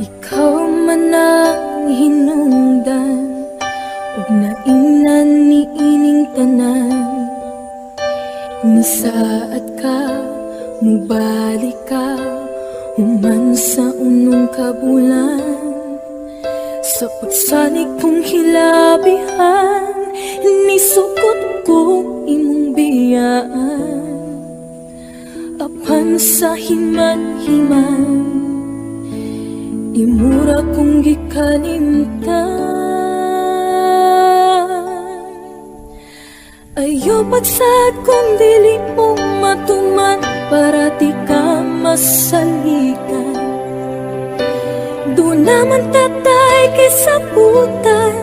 Ikaw man ang hinungdan, ug nainan niining tanan. Nisaad ka, mubalik ka, human sa unong kabulan. Sa pagsanig kong hilabihan, nisukot ko imong biyaan. Apan sa himan-himan, imura kong gikalimtan. Ayaw pagsad kung dili mo matuman, para di ka masalikan. Doon naman tatay kisabutan,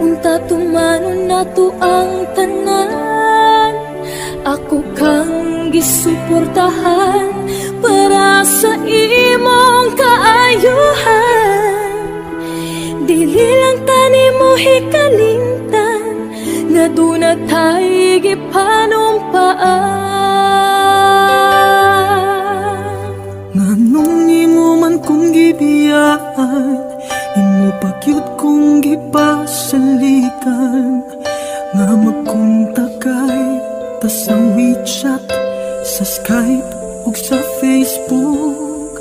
unta tumanon na to ang tanan. Ako kang gisuportahan para sa imong kaayuhan. Dili lang tani mo hikalimtan, nga doon na tayo gipanumpaan. Nganong imo man kong gibiyaan, imo pagyud kong gipasalikan. Nga magkontakay ta sa WeChat, sa Skype ug sa Facebook.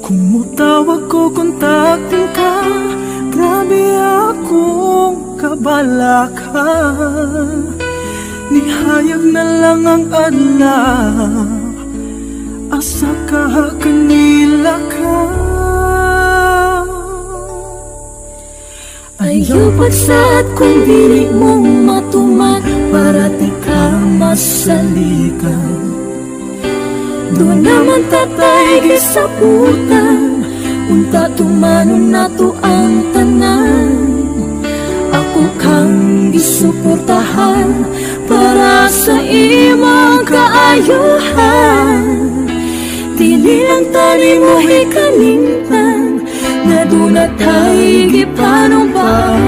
Kung mutawag ko kontaktin ka, grabe akong kabalaka. Nihayag na lang ang anak, asa ka kanila ka. Ayaw pagsad kung dili mo matuman, para di ka masalikan. Doon naman tatay gisabutan, unta tumanon na to ang tanan. Ako kang gisuportahan para sa imong kaayuhan. Dili lang tani mo hikalimtan, nga doon na tayo gipanumpaan.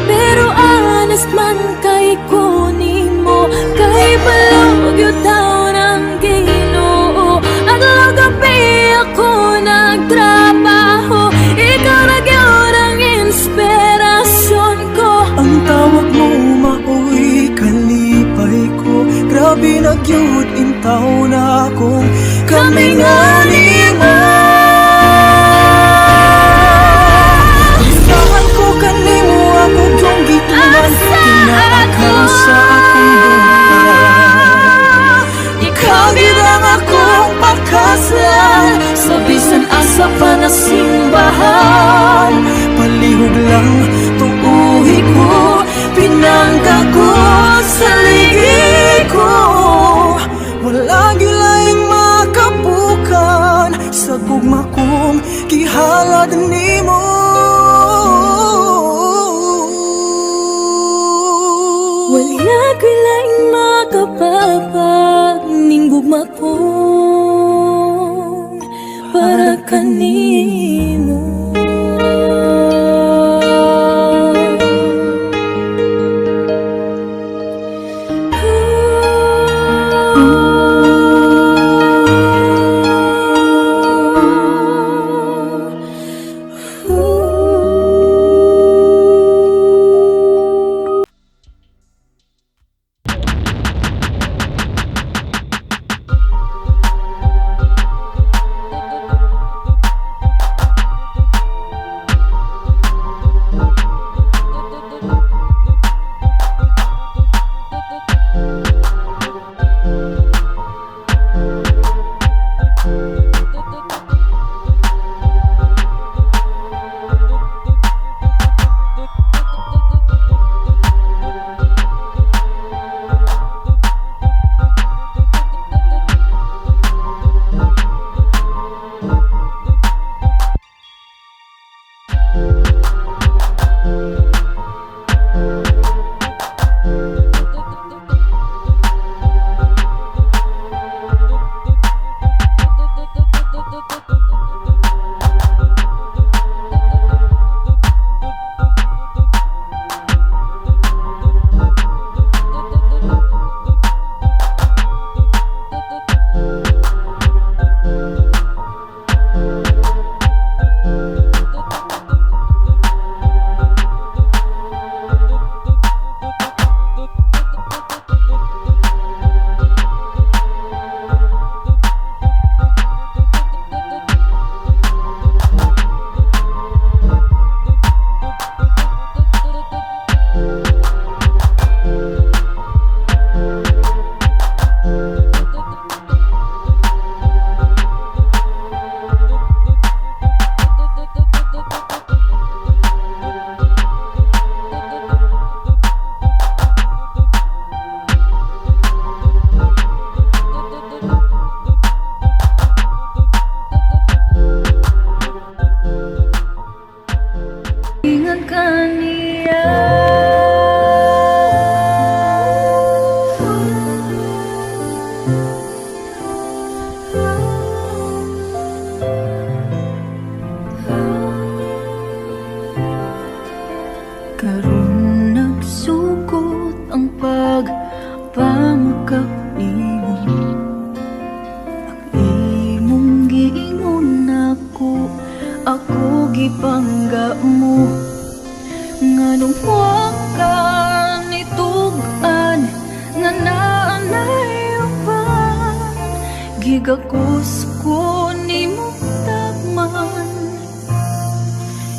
Pero honest man kay kunin mo, kay balog yun daw ng Ginoo. Adlaw gabi ako nagtrabaho, ikaw na yun ang inspirasyon ko. Ang tawag mo maoy kalipay ko, grabe na gyud intaw na akong kami nga nimo. Isahan ko kanimo ako yung gituman, tinaakaw sa akong buhay. Ikaw girang akong pakaslan, sa bisan asa pa na simbahan. Palihog lang tuuhi ko, pinangga ko sa ligi ko. Walang gilaing makabukan, sa gugma kong gihalad nimo. Wala gilaing makapapag ning gugma ko para kanimo. ipangga mo nga nung wakan itugan nga naanayo pa gigakos ko ni mo tagman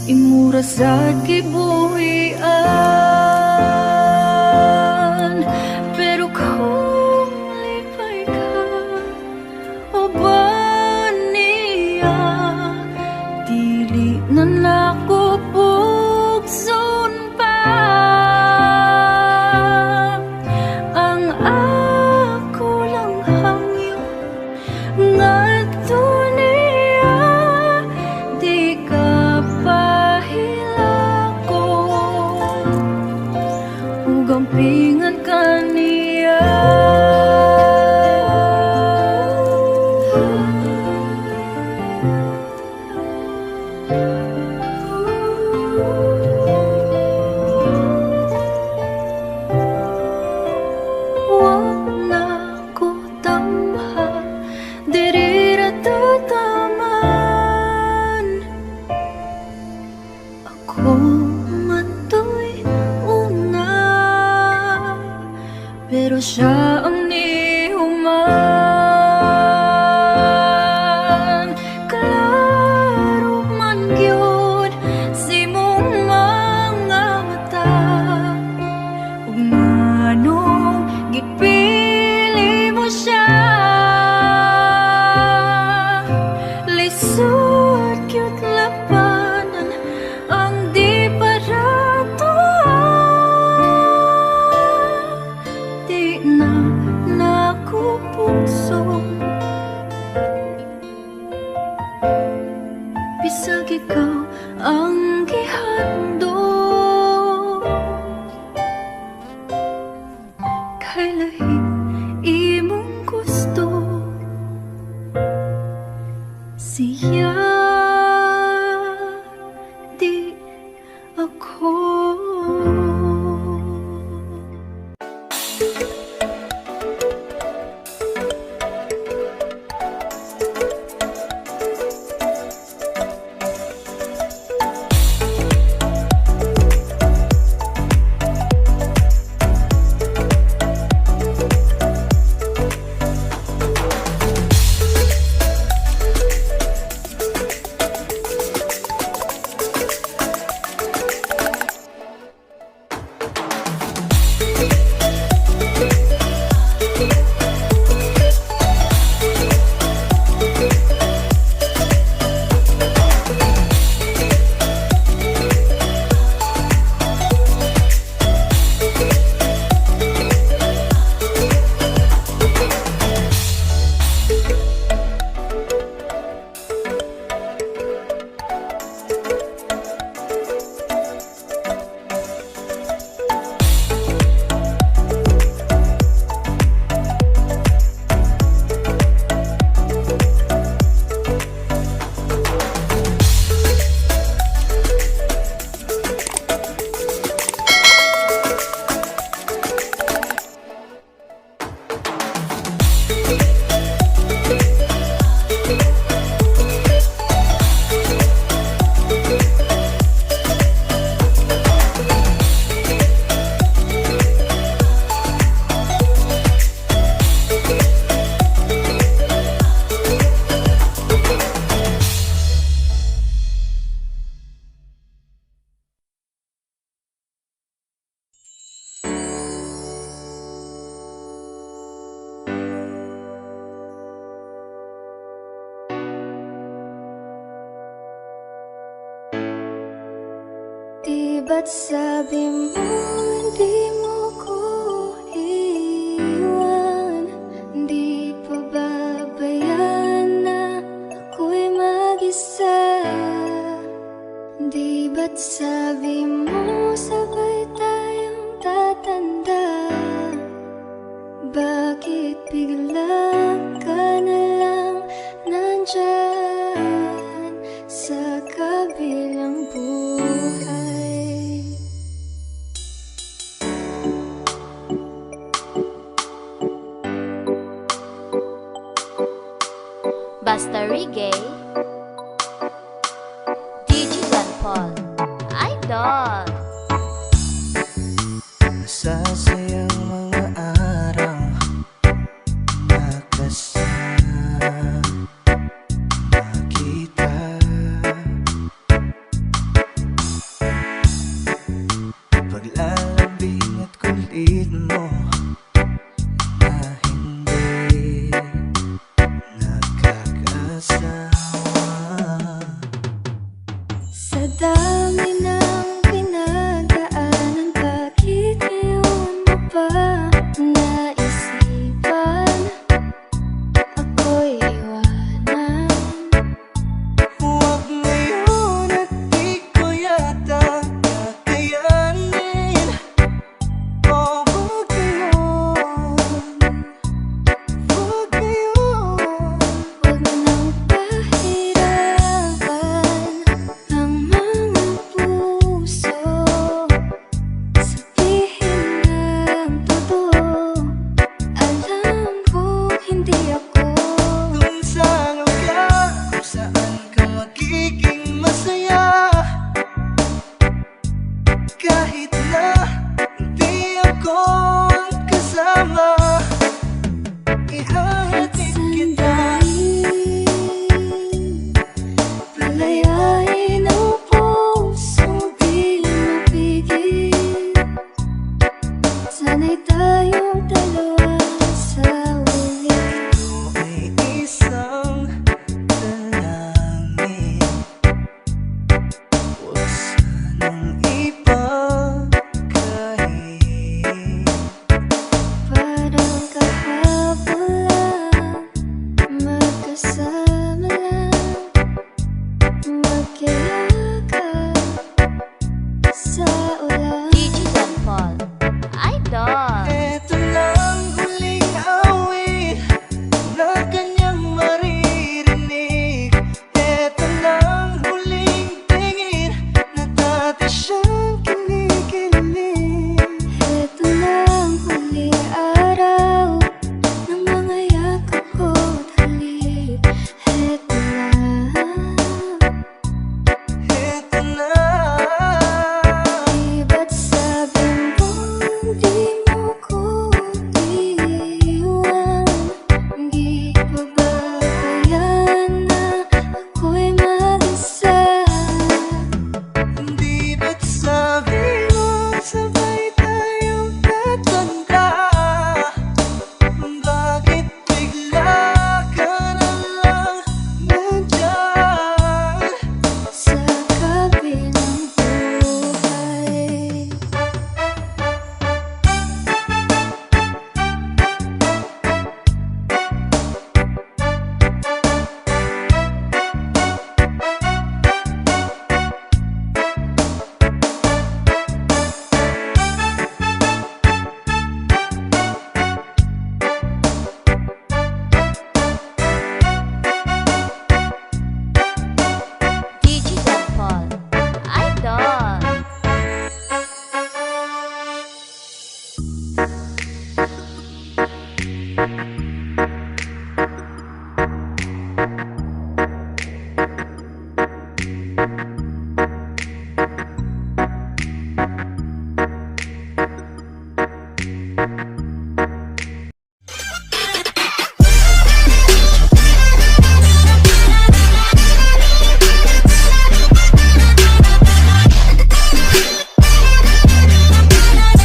imura sa gibuhian pero kung lipay ka o ba niya dili na nakupugson pa ang ako lang hangyo ngadto niya di ka pahilako ug gampingan ka niya wana ko tamha diri ra tataman ako matoy una pero siya ang nihuman klaro man gyud si mong mga mata ug nganong gipili mo siya lisod gyud labanan ang di parato di na nakupugson bisag ikaw ang gihandog kay lahi imong gusto siya di ako di ba't sabi mo hindi mo ko iwan di pa babayaan na ako'y mag-isa di ba't sabi mo sabay tayong tatanda bakit bigla ka na lang nandyan sa kabilang buhay Basta Reggae, DJ Paul. Idol! Sa